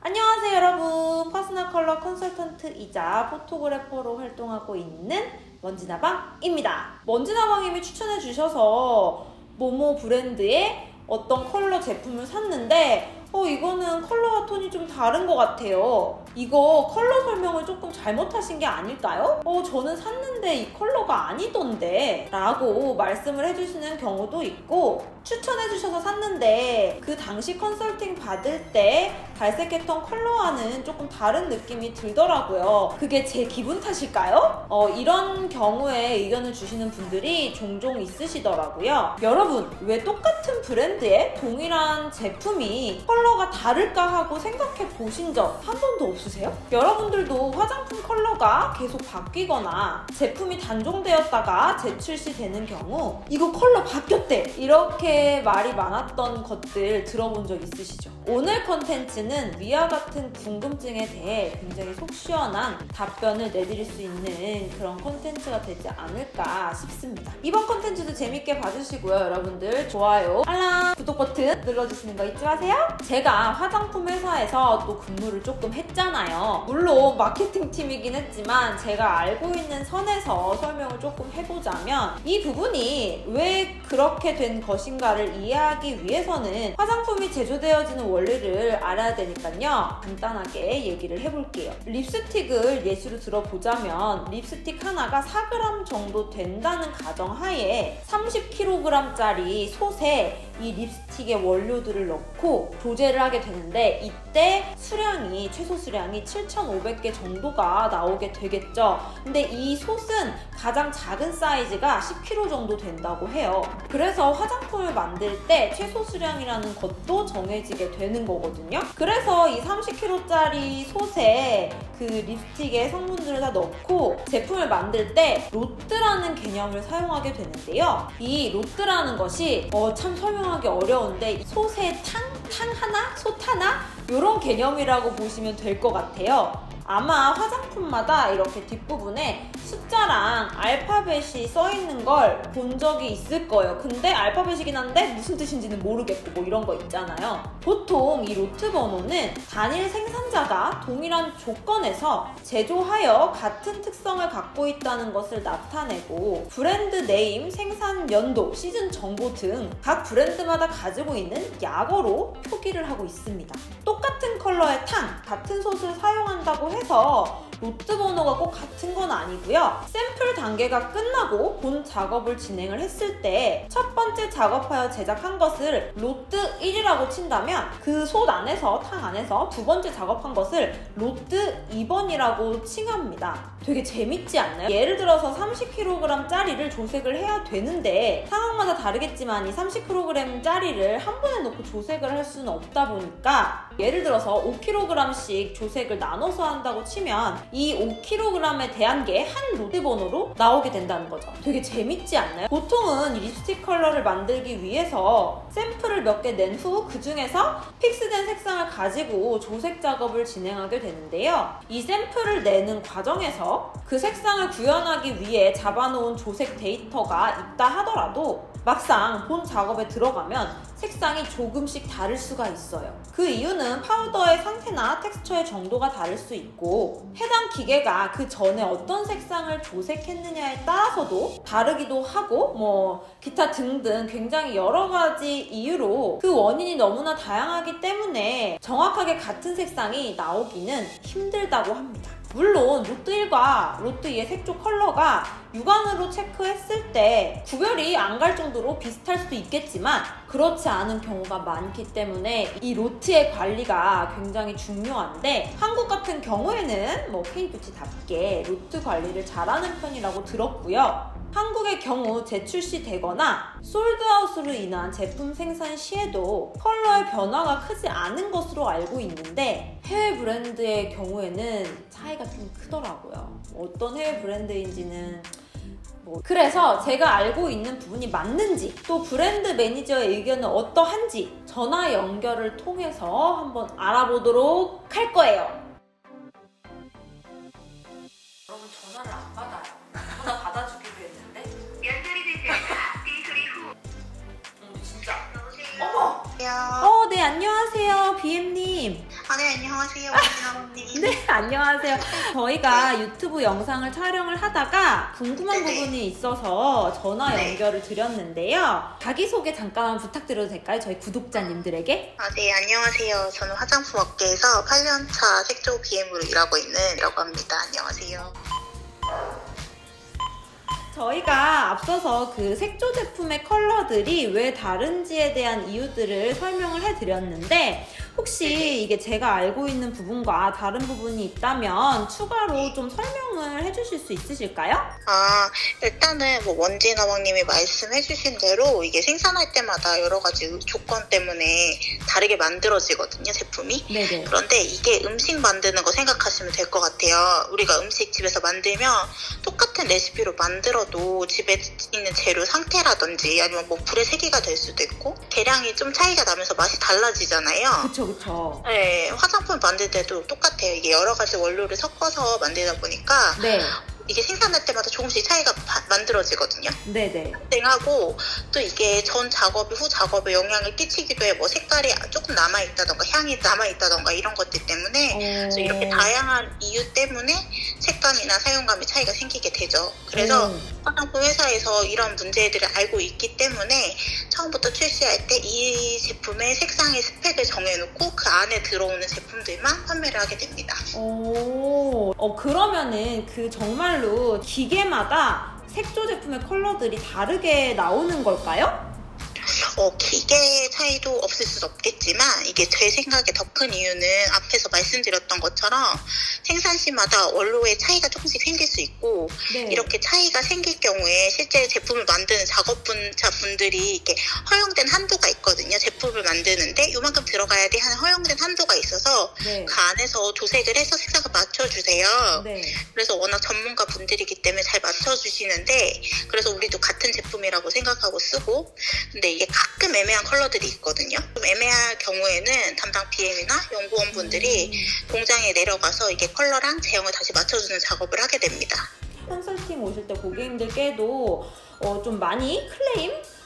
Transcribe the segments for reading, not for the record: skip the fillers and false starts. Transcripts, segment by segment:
안녕하세요 여러분, 퍼스널 컬러 컨설턴트이자 포토그래퍼로 활동하고 있는 먼지나방입니다. 먼지나방님이 추천해 주셔서 모모 브랜드의 어떤 컬러 제품을 샀는데 이거는 컬러와 톤이 좀 다른 것 같아요. 이거 컬러 설명을 조금 잘못하신 게 아닐까요? 저는 샀는데 이 컬러가 아니던데 라고 말씀을 해주시는 경우도 있고, 추천해주셔서 샀는데 그 당시 컨설팅 받을 때 발색했던 컬러와는 조금 다른 느낌이 들더라고요. 그게 제 기분 탓일까요? 이런 경우에 의견을 주시는 분들이 종종 있으시더라고요. 여러분, 왜 똑같은 브랜드의 동일한 제품이 컬러가 다를까 하고 생각해 보신 적 한 번도 없으세요? 여러분들도 화장품 컬러가 계속 바뀌거나 제품이 단종되었다가 재출시되는 경우 이거 컬러 바뀌었대! 이렇게 말이 많았던 것들 들어본 적 있으시죠? 오늘 컨텐츠는 위와 같은 궁금증에 대해 굉장히 속 시원한 답변을 내드릴 수 있는 그런 컨텐츠가 되지 않을까 싶습니다. 이번 컨텐츠도 재밌게 봐주시고요. 여러분들 좋아요, 알람, 구독 버튼 눌러주시는 거 잊지 마세요. 제가 화장품 회사에서 또 근무를 조금 했잖아요. 물론 마케팅 팀이긴 했지만 제가 알고 있는 선에서 설명을 조금 해보자면, 이 부분이 왜 그렇게 된 것인가를 이해하기 위해서는 화장품이 제조되어지는 원리를 알아야 되니까요. 간단하게 얘기를 해볼게요. 립스틱을 예시로 들어보자면 립스틱 하나가 4g 정도 된다는 가정하에 30kg짜리 솥에 이 립스틱의 원료들을 넣고 조제를 하게 되는데, 이때 수량이 최소 수량이 7,500개 정도가 나오게 되겠죠. 근데 이 솥은 가장 작은 사이즈가 10kg 정도 된다고 해요. 그래서 화장품을 만들 때 최소 수량이라는 것도 정해지게 되는 거거든요. 그래서 이 30kg짜리 솥에 그 립스틱의 성분들을 다 넣고 제품을 만들 때 로트라는 개념을 사용하게 되는데요. 이 로트라는 것이 참 설명하기 어려운데, 솥에 탕 하나? 솥 하나? 이런 개념이라고 보시면 될 것 같아요. 아마 화장품마다 이렇게 뒷부분에 숫자랑 알파벳이 써있는 걸 본 적이 있을 거예요. 근데 알파벳이긴 한데 무슨 뜻인지는 모르겠고 뭐 이런 거 있잖아요. 보통 이 로트 번호는 단일 생산자가 동일한 조건에서 제조하여 같은 특성을 갖고 있다는 것을 나타내고, 브랜드 네임, 생산 연도, 시즌 정보 등 각 브랜드마다 가지고 있는 약어로 표기를 하고 있습니다. 똑같은 컬러의 탕, 같은 솥을 사용한다고 해서 로트 번호가 꼭 같은 건 아니고요. 샘플 단계가 끝나고 본 작업을 진행을 했을 때 첫 번째 작업하여 제작한 것을 로트 1이라고 친다면, 그 솥 안에서, 탕 안에서 두 번째 작업한 것을 로트 2번이라고 칭합니다. 되게 재밌지 않나요? 예를 들어서 30kg짜리를 조색을 해야 되는데 상황마다 다르겠지만 이 30kg짜리를 한 번에 넣고 조색을 할 수는 없다 보니까, 예를 들어서 5kg씩 조색을 나눠서 한다고 치면 이 5kg에 대한 게 한 로트 번호로 나오게 된다는 거죠. 되게 재밌지 않나요? 보통은 립스틱 컬러를 만들기 위해서 샘플을 몇 개 낸 후 그 중에서 픽스된 색상을 가지고 조색 작업을 진행하게 되는데요. 이 샘플을 내는 과정에서 그 색상을 구현하기 위해 잡아놓은 조색 데이터가 있다 하더라도 막상 본 작업에 들어가면 색상이 조금씩 다를 수가 있어요. 그 이유는 파우더의 상태나 텍스처의 정도가 다를 수 있고, 해당 기계가 그 전에 어떤 색상을 조색했느냐에 따라서도 다르기도 하고, 기타 등등 굉장히 여러 가지 이유로 그 원인이 너무나 다양하기 때문에 정확하게 같은 색상이 나오기는 힘들다고 합니다. 물론 로트 1과 로트 2의 색조 컬러가 육안으로 체크했을 때 구별이 안 갈 정도로 비슷할 수도 있겠지만 그렇지 않은 경우가 많기 때문에 이 로트의 관리가 굉장히 중요한데, 한국 같은 경우에는 K뷰티답게 로트 관리를 잘하는 편이라고 들었고요. 한국의 경우 재출시되거나 솔드아웃으로 인한 제품 생산 시에도 컬러의 변화가 크지 않은 것으로 알고 있는데, 해외 브랜드의 경우에는 차이가 좀 크더라고요. 어떤 해외 브랜드인지는 그래서 제가 알고 있는 부분이 맞는지, 또 브랜드 매니저의 의견은 어떠한지 전화 연결을 통해서 한번 알아보도록 할 거예요. 여러분, 전화를 안 받아요. 전화 받아주기로 했는데 연결이 되지 않아. 삐 소리 후. 진짜. 어머! 네, 안녕하세요, BM님. 네, 안녕하세요. 원진아님. 네, 안녕하세요. 저희가 유튜브 영상을 촬영을 하다가 궁금한 네네. 부분이 있어서 전화 네. 연결을 드렸는데요. 자기소개 잠깐 부탁드려도 될까요? 저희 구독자님들에게? 네, 안녕하세요. 저는 화장품 업계에서 8년차 색조 BM으로 일하고 있는이라고 합니다. 안녕하세요. 저희가 앞서서 그 색조 제품의 컬러들이 왜 다른지에 대한 이유들을 설명을 해드렸는데 혹시 이게 제가 알고 있는 부분과 다른 부분이 있다면 추가로 좀 설명을 해주실 수 있으실까요? 일단은 뭐 원진아왕님이 말씀해주신 대로 이게 생산할 때마다 여러 가지 조건 때문에 다르게 만들어지거든요, 제품이. 네네. 그런데 이게 음식 만드는 거 생각하시면 될 것 같아요. 우리가 음식 집에서 만들면 똑같은 레시피로 만들어도 집에 있는 재료 상태라든지 아니면 뭐 불의 세기가 될 수도 있고 계량이 좀 차이가 나면서 맛이 달라지잖아요. 그쵸. 네, 화장품 만들 때도 똑같아요. 이게 여러 가지 원료를 섞어서 만들다 보니까 네. 이게 생산할 때마다 조금씩 차이가 만들어지거든요. 네네. 하고 또 이게 전 작업이 후 작업에 영향을 끼치기도 해. 뭐 색깔이 조금 남아있다던가 향이 남아있다던가 이런 것들 때문에 그래서 이렇게 다양한 이유 때문에 색감이나 사용감의 차이가 생기게 되죠. 그래서 화장품 회사에서 이런 문제들을 알고 있기 때문에 처음부터 출시할 때 이 제품의 색상의 스펙을 정해놓고 그 안에 들어오는 제품들만 판매를 하게 됩니다. 그러면은 그 정말로 기계마다 색조 제품의 컬러들이 다르게 나오는 걸까요? 기계 차이도 없을 수는 없겠지만 이게 제 생각에 더 큰 이유는 앞에서 말씀드렸던 것처럼 생산시마다 원료의 차이가 조금씩 생길 수 있고 네. 이렇게 차이가 생길 경우에 실제 제품을 만드는 작업자분들이 이렇게 허용된 한도가 있거든요. 제품을 만드는데 이만큼 들어가야 돼 하는 허용된 한도가 있어서 네. 그 안에서 조색을 해서 색상을 맞춰주세요. 네. 그래서 워낙 전문가 분들이기 때문에 잘 맞춰주시는데 그래서 우리도 같은 제품이라고 생각하고 쓰고 근데 이게 가끔 애매한 컬러들이 있거든요. 좀 애매할 경우에는 담당 BM이나 연구원분들이 공장에 내려가서 이게 컬러랑 제형을 다시 맞춰주는 작업을 하게 됩니다. 컨설팅 오실 때 고객님들께도 좀 많이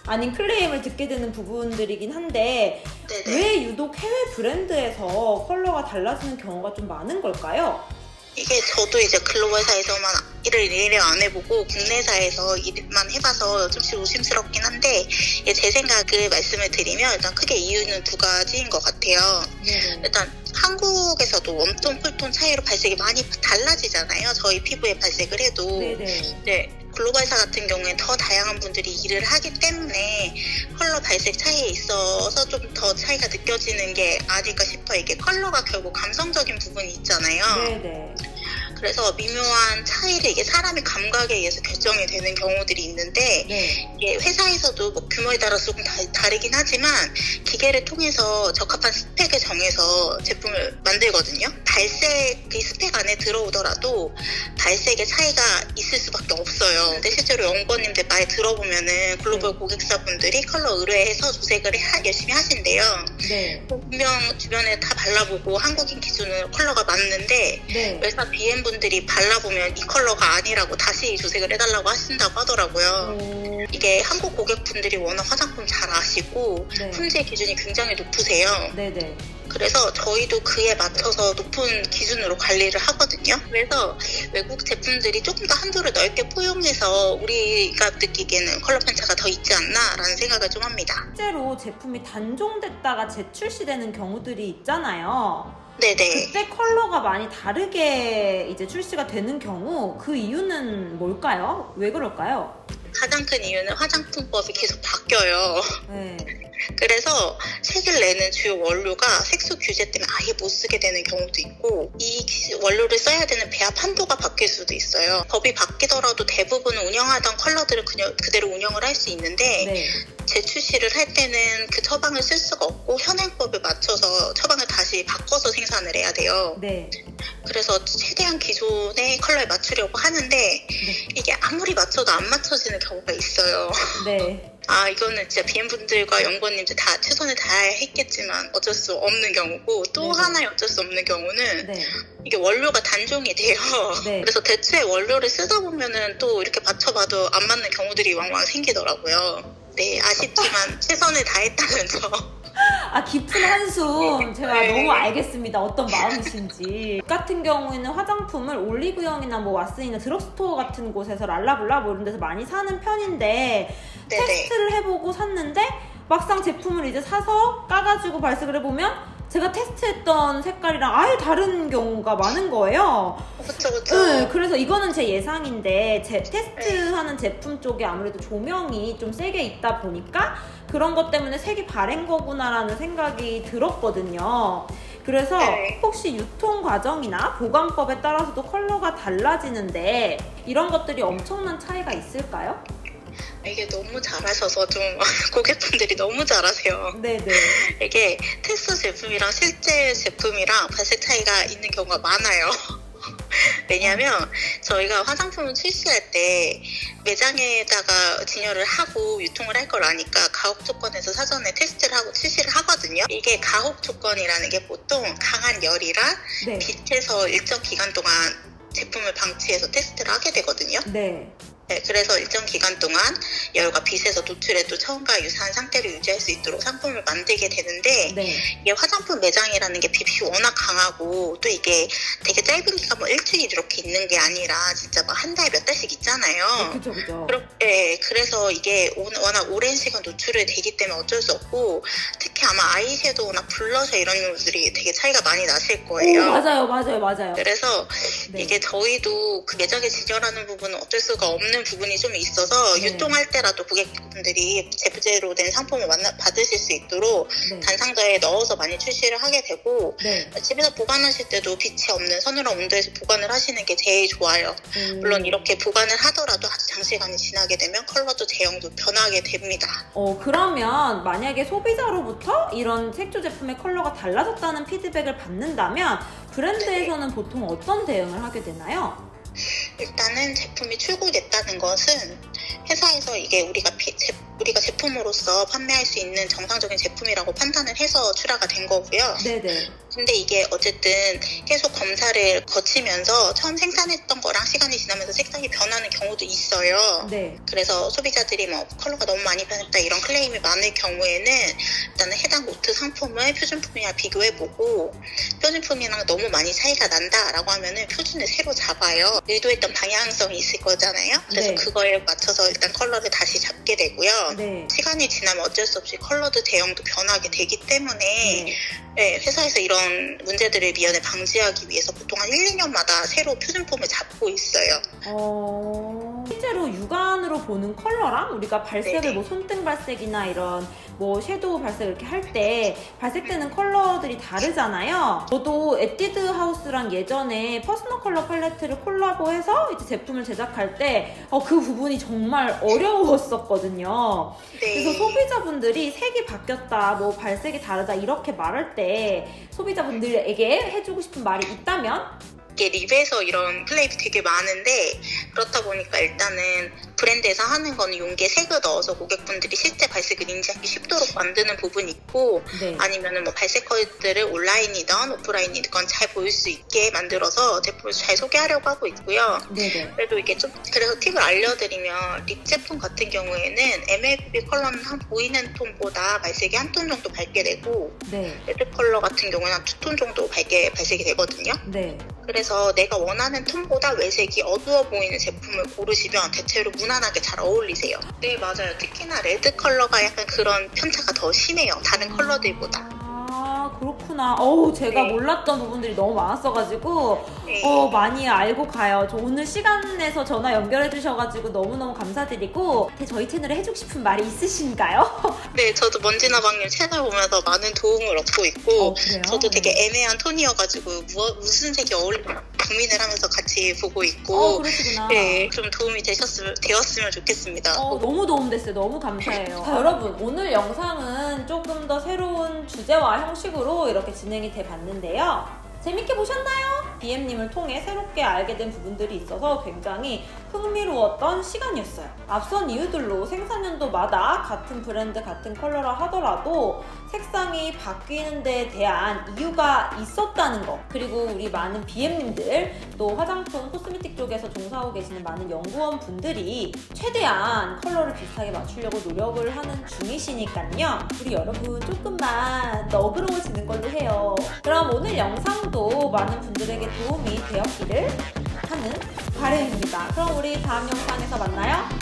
아닌 클레임을 듣게 되는 부분들이긴 한데 네네. 왜 유독 해외 브랜드에서 컬러가 달라지는 경우가 좀 많은 걸까요? 이게 저도 이제 글로벌 사에서만 일을 안 해보고 국내사에서 일만 해봐서 좀 조심스럽긴 한데 제 생각을 말씀을 드리면 일단 크게 이유는 두 가지인 것 같아요. 네네. 일단 한국에서도 웜톤, 쿨톤 차이로 발색이 많이 달라지잖아요. 저희 피부에 발색을 해도. 네네. 네. 글로벌사 같은 경우에 더 다양한 분들이 일을 하기 때문에 컬러 발색 차이에 있어서 좀 더 차이가 느껴지는 게 아닐까 싶어요. 이게 컬러가 결국 감성적인 부분이 있잖아요. 네네. 그래서 미묘한 차이를 이게 사람의 감각에 의해서 결정이 되는 경우들이 있는데 네. 이게 회사에서도 뭐 규모에 따라서 조금 다르긴 하지만 기계를 통해서 적합한 스펙을 정해서 제품을 만들거든요. 발색이 스펙 안에 들어오더라도 발색의 차이가 있을 수밖에 없어요. 근데 실제로 연구원님들 말 들어보면은 글로벌 고객사분들이 컬러 의뢰해서 조색을 열심히 하신대요. 네. 분명 주변에 다 발라보고 한국인 기준으로 컬러가 맞는데 네. 회사 BM분들이 발라보면 이 컬러가 아니라고 다시 조색을 해달라고 하신다고 하더라고요. 이게 한국 고객분들이 워낙 화장품 잘 아시고 네. 품질 기준이 굉장히 높으세요. 네네. 그래서 저희도 그에 맞춰서 높은 기준으로 관리를 하거든요. 그래서 외국 제품들이 조금 더 한도를 넓게 포용해서 우리가 느끼기에는 컬러 편차가 더 있지 않나라는 생각을 좀 합니다. 실제로 제품이 단종됐다가 재출시되는 경우들이 있잖아요. 네네. 그때 컬러가 많이 다르게 이제 출시가 되는 경우 그 이유는 뭘까요? 왜 그럴까요? 가장 큰 이유는 화장품법이 계속 바뀌어요. 네. 그래서 색을 내는 주요 원료가 색소 규제 때문에 아예 못 쓰게 되는 경우도 있고 이 원료를 써야 되는 배합 한도가 바뀔 수도 있어요. 법이 바뀌더라도 대부분 운영하던 컬러들은 그냥 그대로 운영을 할 수 있는데 네. 재출시를 할 때는 그 처방을 쓸 수가 없고 현행법에 맞춰서 처방을 다시 바꿔서 생산을 해야 돼요. 네. 그래서 최대한 기존의 컬러에 맞추려고 하는데 이게 아무리 맞춰도 안 맞춰지는 경우가 있어요. 네. 이거는 진짜 BM분들과 연구원님들 다 최선을 다했겠지만 어쩔 수 없는 경우고 또 네네. 하나의 어쩔 수 없는 경우는 네. 이게 원료가 단종이 돼요. 네. 그래서 대체 원료를 쓰다 보면은 또 이렇게 맞춰봐도 안 맞는 경우들이 왕왕 생기더라고요. 네, 아쉽지만 최선을 다했다는 점. 아, 깊은 한숨. 제가 너무 알겠습니다. 어떤 마음이신지. 같은 경우에는 화장품을 올리브영이나 뭐 왓슨이나 드럭스토어 같은 곳에서 랄라블라 뭐 이런 데서 많이 사는 편인데 네네. 테스트를 해보고 샀는데 막상 제품을 이제 사서 까가지고 발색을 해보면 제가 테스트했던 색깔이랑 아예 다른 경우가 많은 거예요. 그쵸. 네, 그래서 이거는 제 예상인데 테스트하는 제품 쪽에 아무래도 조명이 좀 세게 있다 보니까 그런 것 때문에 색이 바랜 거구나라는 생각이 들었거든요. 그래서 혹시 유통 과정이나 보관법에 따라서도 컬러가 달라지는데 이런 것들이 엄청난 차이가 있을까요? 이게 너무 잘하셔서 좀 고객분들이 너무 잘하세요. 네네. 이게 테스트 제품이랑 실제 제품이랑 발색 차이가 있는 경우가 많아요. 왜냐면 저희가 화장품을 출시할 때 매장에다가 진열을 하고 유통을 할 걸 아니까 가혹 조건에서 사전에 테스트를 하고 출시를 하거든요. 이게 가혹 조건이라는 게 보통 강한 열이랑 네. 빛에서 일정 기간 동안 제품을 방치해서 테스트를 하게 되거든요. 네. 네, 그래서 일정 기간 동안 열과 빛에서 노출해도 처음과 유사한 상태를 유지할 수 있도록 상품을 만들게 되는데 네. 이게 화장품 매장이라는 게 빛이 워낙 강하고 또 이게 되게 짧은 기간 뭐 일주일 이렇게 있는 게 아니라 진짜 뭐 한 달 몇 달씩 있잖아요. 그죠. 네, 그래서 이게 워낙 오랜 시간 노출을 되기 때문에 어쩔 수 없고 특히 아마 아이섀도우나 블러셔 이런 것들이 되게 차이가 많이 나실 거예요. 오, 맞아요. 그래서 네. 이게 저희도 그 매장에 진열하는 부분은 어쩔 수가 없는 부분이 좀 있어서 유통할 때라도 고객분들이 제재로 된 상품을 받으실 수 있도록 단상자에 넣어서 많이 출시를 하게 되고 집에서 보관하실 때도 빛이 없는 서늘한 온도에서 보관을 하시는 게 제일 좋아요. 물론 이렇게 보관을 하더라도 아주 장시간이 지나게 되면 컬러도 제형도 변하게 됩니다. 그러면 만약에 소비자로부터 이런 색조 제품의 컬러가 달라졌다는 피드백을 받는다면 브랜드에서는 보통 어떤 대응을 하게 되나요? 일단은 제품이 출고됐다는 것은 회사에서 이게 우리가 제품으로서 판매할 수 있는 정상적인 제품이라고 판단을 해서 출하가 된 거고요. 네네. 근데 이게 어쨌든 계속 검사를 거치면서 처음 생산했던 거랑 시간이 지나면서 색상이 변하는 경우도 있어요. 네. 그래서 소비자들이 뭐 컬러가 너무 많이 변했다 이런 클레임이 많을 경우에는 일단은 해당 노트 상품을 표준품이랑 비교해보고 표준품이랑 너무 많이 차이가 난다라고 하면은 표준을 새로 잡아요. 의도했던 방향성이 있을 거잖아요. 그래서 그거에 맞춰서 일단 컬러를 다시 잡게 되고요. 시간이 지나면 어쩔 수 없이 컬러도 제형도 변하게 되기 때문에 회사에서 이런 문제들을 미연에 방지하기 위해서 보통 한 1, 2년마다 새로 표준품을 잡고 있어요. 실제로 육안으로 보는 컬러랑 우리가 발색을 뭐 손등 발색이나 이런 뭐 섀도우 발색 이렇게 할 때 발색되는 컬러들이 다르잖아요. 저도 에뛰드 하우스랑 예전에 퍼스널 컬러 팔레트를 콜라보해서 이제 제품을 제작할 때 그 부분이 정말 어려웠었거든요. 그래서 소비자분들이 색이 바뀌었다, 뭐 발색이 다르다 이렇게 말할 때 소비자분들에게 해주고 싶은 말이 있다면? 이게 립에서 이런 클레임이 되게 많은데 그렇다 보니까 일단은 브랜드에서 하는 거는 용기에 색을 넣어서 고객분들이 실제 발색을 인지하기 쉽도록 만드는 부분이 있고 아니면은 뭐 발색 컬들을 온라인이든 오프라인이든 잘 보일 수 있게 만들어서 제품을 잘 소개하려고 하고 있고요. 그래도 이게 좀 그래서 팁을 알려드리면 립 제품 같은 경우에는 MLB 컬러는 한 보이는 톤보다 발색이 한 톤 정도 밝게 되고 레드 컬러 같은 경우는 한 2톤 정도 밝게 발색이 되거든요. 그래서 내가 원하는 톤보다 외색이 어두워 보이는 제품을 고르시면 대체로 무난하게 잘 어울리세요. 네, 맞아요. 특히나 레드 컬러가 약간 그런 편차가 더 심해요. 다른 컬러들보다. 그렇구나. 제가 몰랐던 부분들이 너무 많았어가지고 많이 알고 가요. 저 오늘 시간 내서 전화 연결해 주셔가지고 너무너무 감사드리고 저희 채널에 해주고 싶은 말이 있으신가요? 네, 저도 먼지나방님 채널 보면서 많은 도움을 얻고 있고 저도 되게 애매한 톤이어가지고 무슨 색이 어울릴까 고민을 하면서 같이 보고 있고 그러시구나. 좀 도움이 되었으면 좋겠습니다. 너무 도움됐어요. 너무 감사해요. 자, 여러분 오늘 영상은 조금 더 새로운 주제와 형식으로 이렇게 진행이 돼 봤는데요. 재밌게 보셨나요? BM님을 통해 새롭게 알게 된 부분들이 있어서 굉장히 흥미로웠던 시간이었어요. 앞선 이유들로 생산연도마다 같은 브랜드, 같은 컬러라 하더라도 색상이 바뀌는 데 대한 이유가 있었다는 거, 그리고 우리 많은 BM님들, 또 화장품, 코스메틱 쪽에서 종사하고 계시는 많은 연구원 분들이 최대한 컬러를 비슷하게 맞추려고 노력을 하는 중이시니까요. 우리 여러분 조금만 너그러워지는 걸로 해요. 그럼 오늘 영상도 많은 분들에게 도움이 되었기를 하는 바람입니다. 그럼 우리 다음 영상에서 만나요.